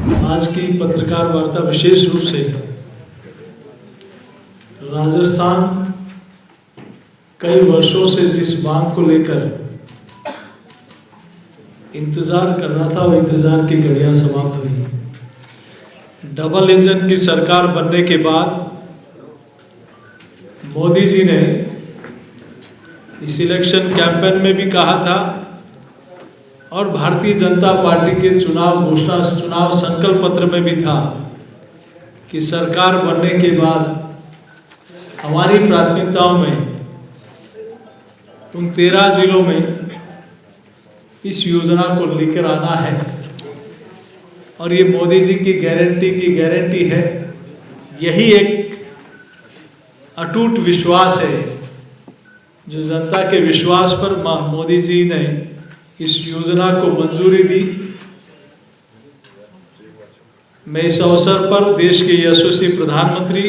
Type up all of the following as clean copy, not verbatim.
आज की पत्रकार वार्ता विशेष रूप से राजस्थान कई वर्षों से जिस मांग को लेकर इंतजार कर रहा था, वो इंतजार की घड़ियां समाप्त हुई। डबल इंजन की सरकार बनने के बाद मोदी जी ने इस इलेक्शन कैंपेन में भी कहा था और भारतीय जनता पार्टी के चुनाव संकल्प पत्र में भी था कि सरकार बनने के बाद हमारी प्राथमिकताओं में उन 13 जिलों में इस योजना को लेकर आना है। और ये मोदी जी की गारंटी है। यही एक अटूट विश्वास है जो जनता के विश्वास पर मोदी जी ने इस योजना को मंजूरी दी। मैं इस अवसर पर देश के यशस्वी प्रधानमंत्री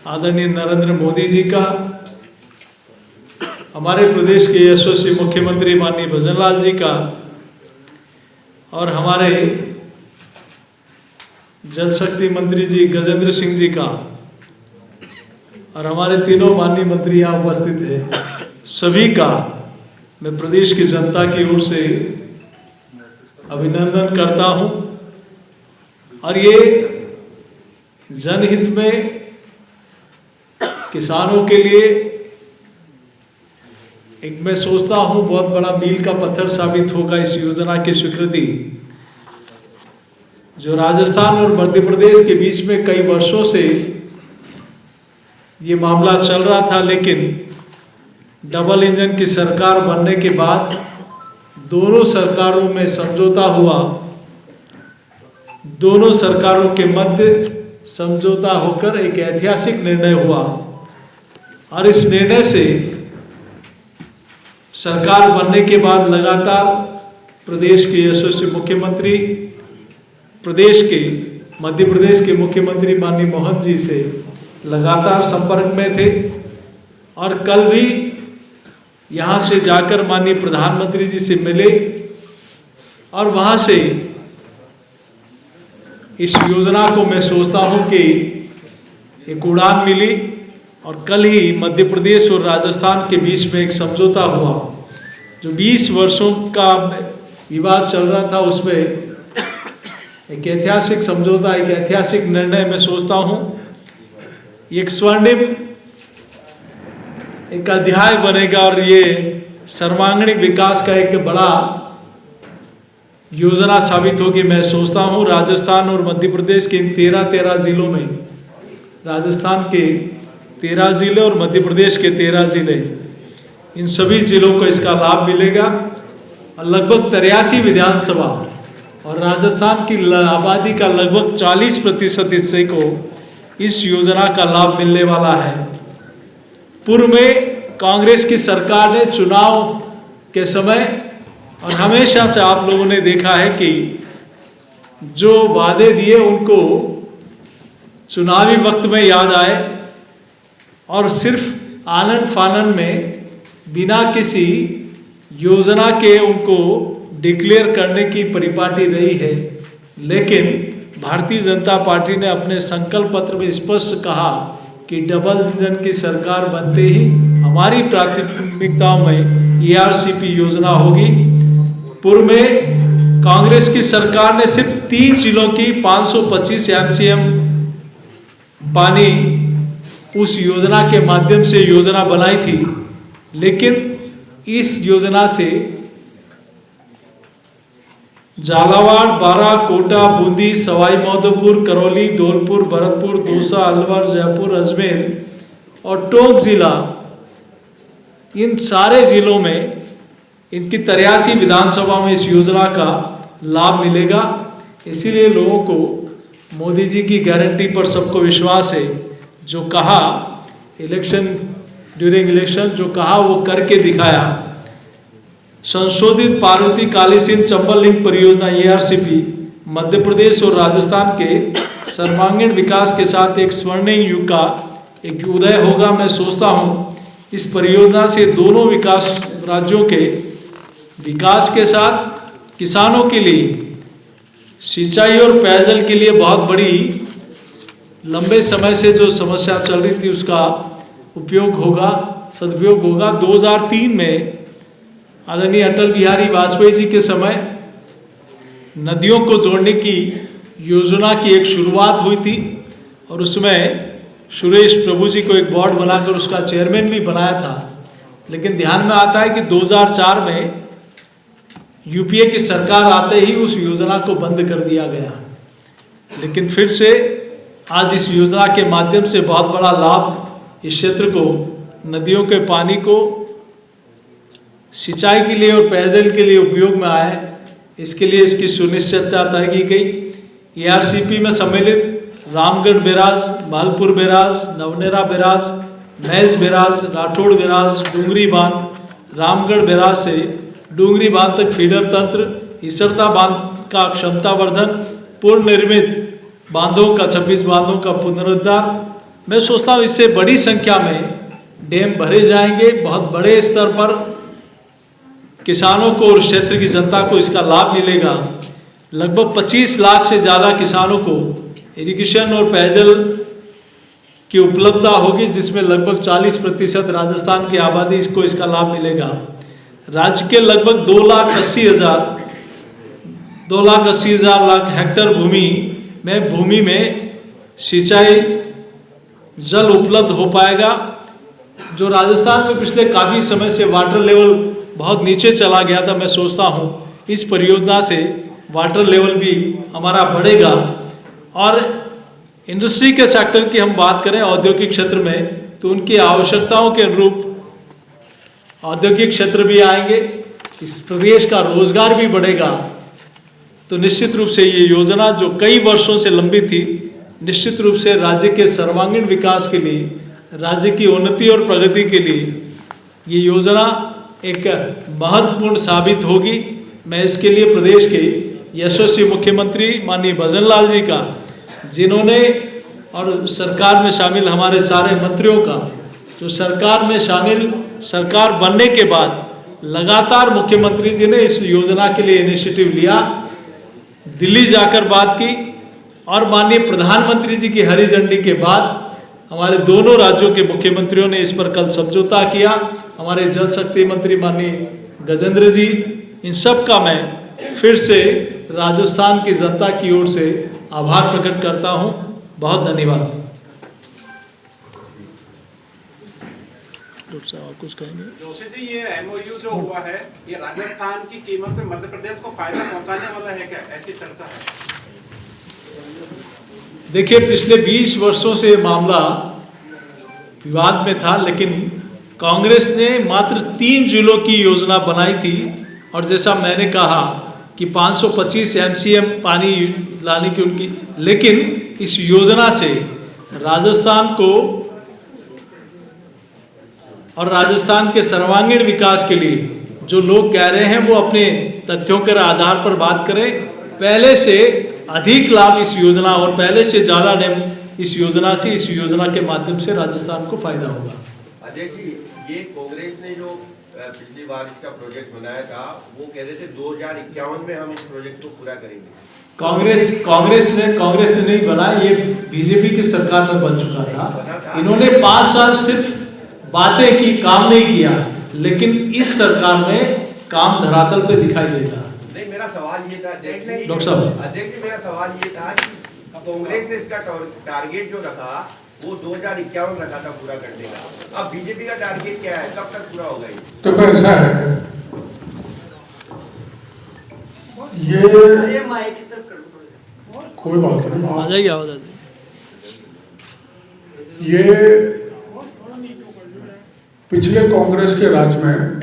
आदरणीय नरेंद्र मोदी जी का, हमारे प्रदेश के यशस्वी मुख्यमंत्री माननीय भजनलाल जी का और हमारे जल शक्ति मंत्री जी गजेंद्र सिंह जी का और हमारे तीनों माननीय मंत्री यहाँ उपस्थित हैं, सभी का मैं प्रदेश की जनता की ओर से अभिनंदन करता हूं। और ये जनहित में किसानों के लिए एक मैं सोचता हूं बहुत बड़ा मील का पत्थर साबित होगा इस योजना की स्वीकृति। जो राजस्थान और मध्य प्रदेश के बीच में कई वर्षों से ये मामला चल रहा था, लेकिन डबल इंजन की सरकार बनने के बाद दोनों सरकारों में समझौता हुआ, दोनों सरकारों के मध्य समझौता होकर एक ऐतिहासिक निर्णय हुआ। और इस निर्णय से सरकार बनने के बाद लगातार प्रदेश के यशस्वी मुख्यमंत्री, मध्य प्रदेश के मुख्यमंत्री माननीय मोहन जी से लगातार संपर्क में थे। और कल भी यहाँ से जाकर माननीय प्रधानमंत्री जी से मिले और वहाँ से इस योजना को मैं सोचता हूँ कि एक उड़ान मिली। और कल ही मध्य प्रदेश और राजस्थान के बीच में एक समझौता हुआ। जो 20 वर्षों का विवाद चल रहा था, उसमें एक ऐतिहासिक समझौता, एक ऐतिहासिक निर्णय मैं सोचता हूँ एक स्वर्णिम एक अध्याय बनेगा और ये सर्वांगीण विकास का एक बड़ा योजना साबित होगी। मैं सोचता हूँ राजस्थान और मध्य प्रदेश के इन 13 जिलों में, राजस्थान के 13 जिले और मध्य प्रदेश के 13 जिले, इन सभी जिलों को इसका लाभ मिलेगा। और लगभग 83 विधानसभा और राजस्थान की आबादी का लगभग 40% हिस्से को इस योजना का लाभ मिलने वाला है। पूर्व में कांग्रेस की सरकार ने चुनाव के समय और हमेशा से आप लोगों ने देखा है कि जो वादे दिए उनको चुनावी वक्त में याद आए और सिर्फ आनन फानन में बिना किसी योजना के उनको डिक्लेयर करने की परिपाटी रही है। लेकिन भारतीय जनता पार्टी ने अपने संकल्प पत्र में स्पष्ट कहा कि डबल इंजन की सरकार बनते ही हमारी प्राथमिकताओं में ERCP योजना होगी। पूर्व में कांग्रेस की सरकार ने सिर्फ 3 जिलों की 525 MCM पानी उस योजना के माध्यम से योजना बनाई थी। लेकिन इस योजना से झालावाड़, बारा, कोटा, बूंदी, सवाई माधोपुर, करौली, धौलपुर, भरतपुर, दौसा, अलवर, जयपुर, अजमेर और टोंक जिला, इन सारे जिलों में इनकी 83 विधानसभा में इस योजना का लाभ मिलेगा। इसीलिए लोगों को मोदी जी की गारंटी पर सबको विश्वास है। जो कहा ड्यूरिंग इलेक्शन जो कहा वो करके दिखाया। संशोधित पार्वती कालीसिंध चंबल लिंक परियोजना ERCP मध्य प्रदेश और राजस्थान के सर्वांगीण विकास के साथ एक स्वर्णिम युग का एक उदय होगा। मैं सोचता हूँ इस परियोजना से दोनों विकास राज्यों के विकास के साथ किसानों के लिए सिंचाई और पेयजल के लिए बहुत बड़ी लंबे समय से जो समस्या चल रही थी उसका उपयोग होगा, सदुपयोग होगा। 2003 में आदरणीय अटल बिहारी वाजपेयी जी के समय नदियों को जोड़ने की योजना की एक शुरुआत हुई थी और उसमें सुरेश प्रभु जी को एक बोर्ड बनाकर उसका चेयरमैन भी बनाया था। लेकिन ध्यान में आता है कि 2004 में यूपीए की सरकार आते ही उस योजना को बंद कर दिया गया। लेकिन फिर से आज इस योजना के माध्यम से बहुत बड़ा लाभ इस क्षेत्र को, नदियों के पानी को सिंचाई के लिए और पेयजल के लिए उपयोग में आए, इसके लिए इसकी सुनिश्चितता तय की गई। एआरसीपी में सम्मिलित Ramgarh barrage, Bhalpur barrage, Navnera barrage, महज बैराज, राठौड़ बैराज, डूंगरी बांध, रामगढ़ बैराज से डूंगरी बांध तक फीडर तंत्र, इसरता बांध का क्षमता वर्धन, पूर्ण निर्मित बांधों का 26 बांधों का पुनरुद्धार। मैं सोचता हूँ इससे बड़ी संख्या में डैम भरे जाएंगे, बहुत बड़े स्तर पर किसानों को और क्षेत्र की जनता को इसका लाभ मिलेगा। लगभग 25 लाख से ज़्यादा किसानों को इरिगेशन और पेयजल की उपलब्धता होगी, जिसमें लगभग 40% राजस्थान की आबादी इसको इसका लाभ मिलेगा। राज्य के लगभग 2,80,000 हेक्टेयर भूमि में सिंचाई जल उपलब्ध हो पाएगा। जो राजस्थान में पिछले काफ़ी समय से वाटर लेवल बहुत नीचे चला गया था, मैं सोचता हूँ इस परियोजना से वाटर लेवल भी हमारा बढ़ेगा। और इंडस्ट्री के सेक्टर की हम बात करें औद्योगिक क्षेत्र में, तो उनकी आवश्यकताओं के अनुरूप औद्योगिक क्षेत्र भी आएंगे, इस प्रदेश का रोजगार भी बढ़ेगा। तो निश्चित रूप से ये योजना जो कई वर्षों से लंबी थी, निश्चित रूप से राज्य के सर्वांगीण विकास के लिए, राज्य की उन्नति और प्रगति के लिए ये योजना एक महत्वपूर्ण साबित होगी। मैं इसके लिए प्रदेश के यशस्वी मुख्यमंत्री माननीय भजन लाल जी का, जिन्होंने और सरकार में शामिल हमारे सारे मंत्रियों का, जो सरकार में शामिल, सरकार बनने के बाद लगातार मुख्यमंत्री जी ने इस योजना के लिए इनिशिएटिव लिया, दिल्ली जाकर बात की और माननीय प्रधानमंत्री जी की हरी झंडी के बाद हमारे दोनों राज्यों के मुख्यमंत्रियों ने इस पर कल समझौता किया। हमारे जल शक्ति मंत्री माननीय गजेंद्र जी, इन सब का मैं फिर से राजस्थान की जनता की ओर से आभार प्रकट करता हूं। बहुत धन्यवाद। कुछ कहेंगे? जोशी जी, ये एमओयू जो हुआ है, ये राजस्थान की कीमत पे मध्य प्रदेश को फायदा पहुंचाने वाला है क्या? ऐसी चर्चा है। देखिए, पिछले 20 वर्षों से मामला विवाद में था, लेकिन कांग्रेस ने मात्र 3 जिलों की योजना बनाई थी और जैसा मैंने कहा कि 525 एमसीएम पानी लाने की उनकी, लेकिन इस योजना से राजस्थान को और राजस्थान के सर्वांगीण विकास के लिए जो लोग कह रहे हैं वो अपने तथ्यों के आधार पर बात करें। पहले से अधिक लाभ इस योजना और पहले से ज़्यादा इस योजना से, इस योजना के माध्यम से राजस्थान को फायदा होगा। अजय जी, ये कांग्रेस ने जो पिछली बार इसका प्रोजेक्ट बनाया था, वो कह रहे थे 2051 में हम इस प्रोजेक्ट को पूरा करेंगे। कांग्रेस ने नहीं बनाया, ये बीजेपी की सरकार में बन चुका था। इन्होंने 5 साल सिर्फ बातें की, काम नहीं किया, लेकिन इस सरकार में काम धरातल पे दिखाई देता। नहीं, मेरा सवाल ये था डॉक्टर साहब, अध्यक्ष जी, मेरा सवाल ये था कि कांग्रेस ने इसका टारगेट जो रखा वो 2051 रखा था पूरा करने का। अब बीजेपी का टारगेट क्या है, कब तक पूरा होगा ये? तो ऐसा है, ये कोई बात नहीं, आ जाइए, आवाज आ जाइए। ये पिछले कांग्रेस के राज में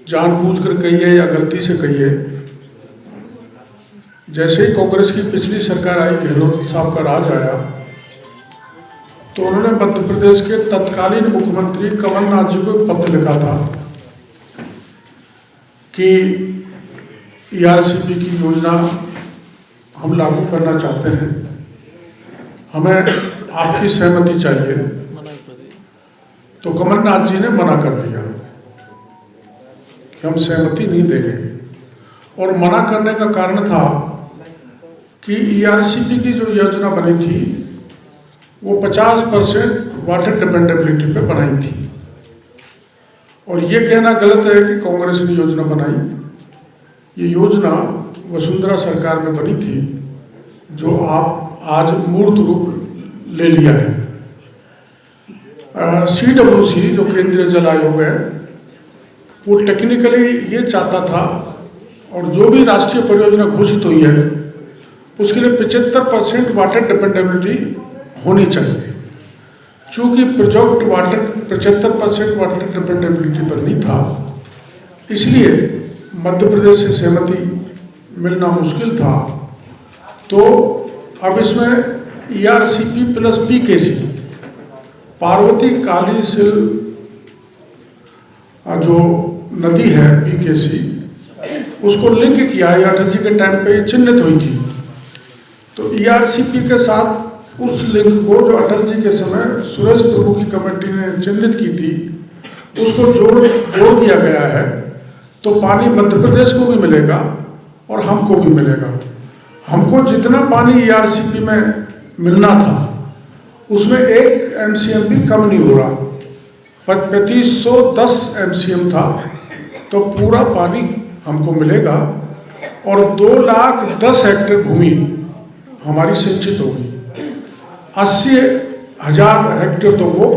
जानबूझकर कहिए या गलती से कहिए, जैसे ही कांग्रेस की पिछली सरकार आई, गहलोत साहब का राज आया, तो उन्होंने मध्य प्रदेश के तत्कालीन मुख्यमंत्री कमलनाथ जी को पत्र लिखा था कि ERCP की योजना हम लागू करना चाहते हैं, हमें आपकी सहमति चाहिए। तो कमलनाथ जी ने मना कर दिया कि हम सहमति नहीं देंगे। और मना करने का कारण था कि ERCP की जो योजना बनी थी वो 50% वाटर डिपेंडेबिलिटी पे बनाई थी। और ये कहना गलत है कि कांग्रेस ने योजना बनाई। ये योजना वसुंधरा सरकार में बनी थी, जो आप आज मूर्त रूप ले लिया है। CWC जो केंद्रीय जल आयोग है, वो टेक्निकली ये चाहता था, और जो भी राष्ट्रीय परियोजना घोषित हुई है उसके लिए 75% वाटर डिपेंडेबिलिटी होनी चाहिए। चूँकि प्रोजेक्ट वाटर 75% वाटर डिपेंडेबिलिटी पर नहीं था, इसलिए मध्य प्रदेश से सहमति मिलना मुश्किल था। तो अब इसमें ERCP प्लस PKC, पार्वती काली सिल जो नदी है PKC, उसको लिंक किया है। अटल जी के टाइम पे चिन्हित हुई थी, तो ERCP के साथ उस लिंक को जो अटल जी के समय सुरेश प्रभु की कमेटी ने चिन्हित की थी, उसको जोड़ दिया गया है। तो पानी मध्य प्रदेश को भी मिलेगा और हमको भी मिलेगा। हमको जितना पानी ERCP में मिलना था उसमें 1 MCM भी कम नहीं हो रहा। 3510 MCM था, तो पूरा पानी हमको मिलेगा और 2,10,000 हेक्टेयर भूमि हमारी सिंचित होगी। 80,000 हेक्टेयर तो वो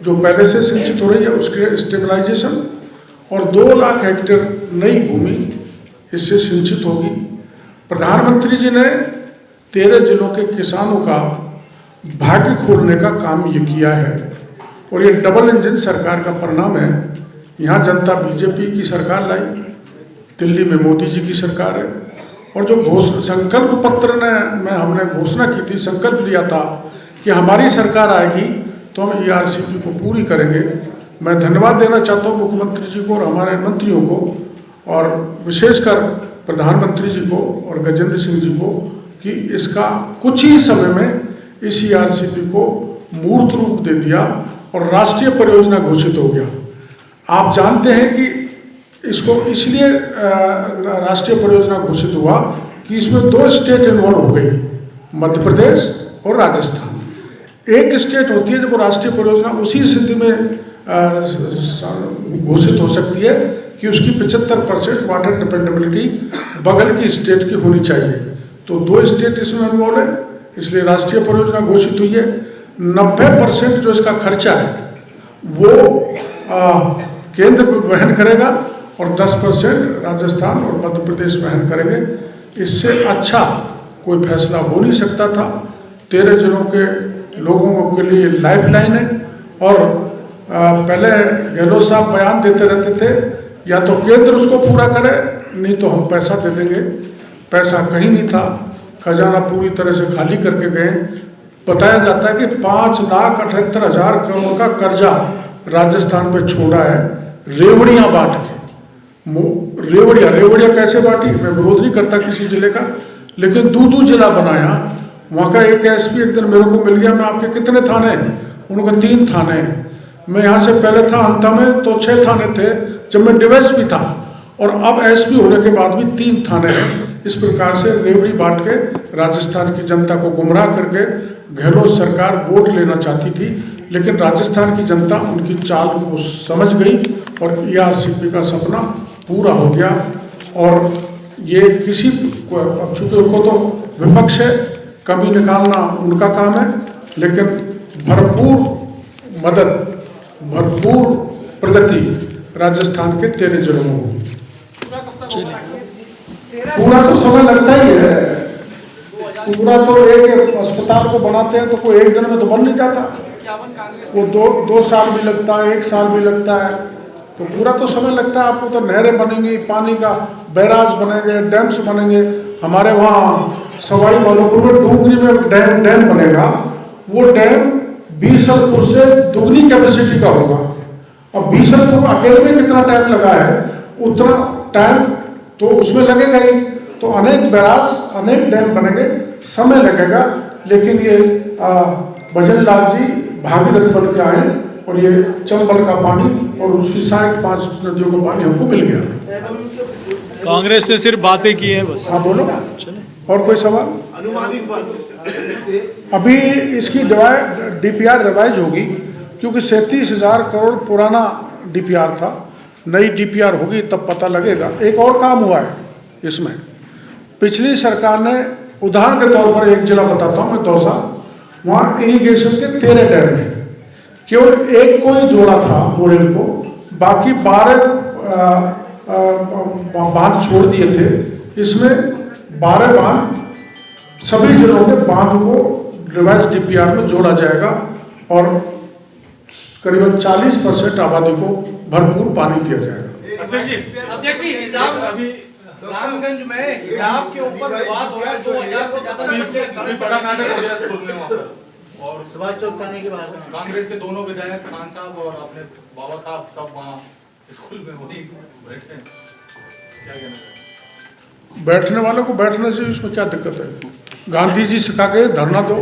जो पहले से सिंचित हो रही है उसके स्टेबलाइजेशन, और 2,00,000 हेक्टेयर नई भूमि इससे सिंचित होगी। प्रधानमंत्री जी ने 13 जिलों के किसानों का भाग्य खोलने का काम ये किया है, और ये डबल इंजन सरकार का परिणाम है। यहाँ जनता BJP की सरकार लाई, दिल्ली में मोदी जी की सरकार है, और जो संकल्प पत्र में हमने घोषणा की थी, संकल्प लिया था कि हमारी सरकार आएगी तो हम ERCP को पूरी करेंगे। मैं धन्यवाद देना चाहता हूँ मुख्यमंत्री जी को और हमारे मंत्रियों को, और विशेषकर प्रधानमंत्री जी को और गजेंद्र सिंह जी को, कि इसका कुछ ही समय में इस ERCP को मूर्त रूप दे दिया और राष्ट्रीय परियोजना घोषित हो गया। आप जानते हैं कि इसको इसलिए राष्ट्रीय परियोजना घोषित हुआ कि इसमें 2 स्टेट इन्वॉल्व हो गई, मध्य प्रदेश और राजस्थान। एक स्टेट होती है जब वो राष्ट्रीय परियोजना उसी स्थिति में घोषित हो सकती है कि उसकी 75% वाटर डिपेंडेबिलिटी बगल की स्टेट की होनी चाहिए। तो 2 स्टेट इसमें इन्वॉल्व है, इसलिए राष्ट्रीय परियोजना घोषित हुई है। 90% जो इसका खर्चा है वो केंद्र वहन करेगा और 10% राजस्थान और मध्य प्रदेश वहन करेंगे। इससे अच्छा कोई फैसला हो नहीं सकता था। 13 जिलों के लोगों के लिए लाइफलाइन है। और पहले गहलोत साहब बयान देते रहते थे, या तो केंद्र उसको पूरा करे, नहीं तो हम पैसा दे देंगे। पैसा कहीं नहीं था, खजाना पूरी तरह से खाली करके गए। बताया जाता है कि 5,78,000 करोड़ का कर्जा राजस्थान पे छोड़ा है, रेवड़ियाँ बांट के। रेवड़िया कैसे बांटी? मैं विरोध नहीं करता किसी जिले का, लेकिन दूध जिला बनाया। वहाँ का एक SP एक दिन मेरे को मिल गया, मैं आपके कितने थाने हैं? उन्होंने 3 थाने हैं। मैं यहाँ से पहले था अंता में तो 6 थाने थे जब मैं DSP था, और अब SP होने के बाद भी 3 थाने हैं। इस प्रकार से रेवड़ी बांट के राजस्थान की जनता को गुमराह करके गहलोत सरकार वोट लेना चाहती थी, लेकिन राजस्थान की जनता उनकी चाल को समझ गई और ERCP का सपना पूरा हो गया। और ये किसी चूँकि उनको तो विपक्ष है, कमी निकालना उनका काम है, लेकिन भरपूर मदद, भरपूर प्रगति राजस्थान के 13 जिलों में होगी। पूरा तो समय लगता ही है। पूरा तो एक अस्पताल को बनाते हैं तो कोई एक दिन में तो बन नहीं जाता, वो 2 साल भी लगता है, 1 साल भी लगता है। तो पूरा तो समय लगता है। आपको तो नहरें बनेंगी, पानी का बैराज बनेंगे, डैम्स बनेंगे। हमारे वहाँ सवाई माधोपुर में डूंगरी में डैम बनेगा। वो डैम बीसलपुर से दुगनी कैपेसिटी का होगा। और बीसलपुर अकेले में कितना टाइम लगा है, उतना टाइम तो उसमें लगेगा ही। तो अनेक बैराज, अनेक डैम बनेंगे, समय लगेगा। लेकिन ये भजन लाल जी भागीरथ बन के आए और ये चंबल का पानी और उसकी 5 नदियों का पानी हमको मिल गया। कांग्रेस ने सिर्फ बातें की हैं बस। हाँ बोलो, और कोई सवाल? अभी इसकी DPR रिवाइज होगी, क्योंकि 37,000 करोड़ पुराना DPR था, नई DPR होगी तब पता लगेगा। एक और काम हुआ है इसमें, पिछली सरकार ने, उदाहरण के तौर पर एक जिला बताता हूँ मैं, दौसा, वहाँ इरिगेशन के 13 डैम हैं, केवल एक को ही जोड़ा था बोरेल को, बाकी 12 बांध छोड़ दिए थे। इसमें 12 बांध सभी जिलों के बांध को रिवाइज DPR में जोड़ा जाएगा और करीबन 40% आबादी को भरपूर पानी दिया जाएगा। अध्यक्ष जी, हिजाब अभी रामगंज में हिजाब के ऊपर विवाद हो रहा है, 2000 से ज्यादा सभी बड़ा नाटक हो गया स्कूल में वहाँ पर, और सुभाष चौक थाने की बात है। कांग्रेस के दोनों विधायक खान साहब और अपने बाबा साहब सब वहाँ स्कूल में वही बैठे हैं, क्या कहना चाहिए? बैठने वालों को बैठने से उसमें क्या दिक्कत है? गांधी जी सिखा के धरना दो।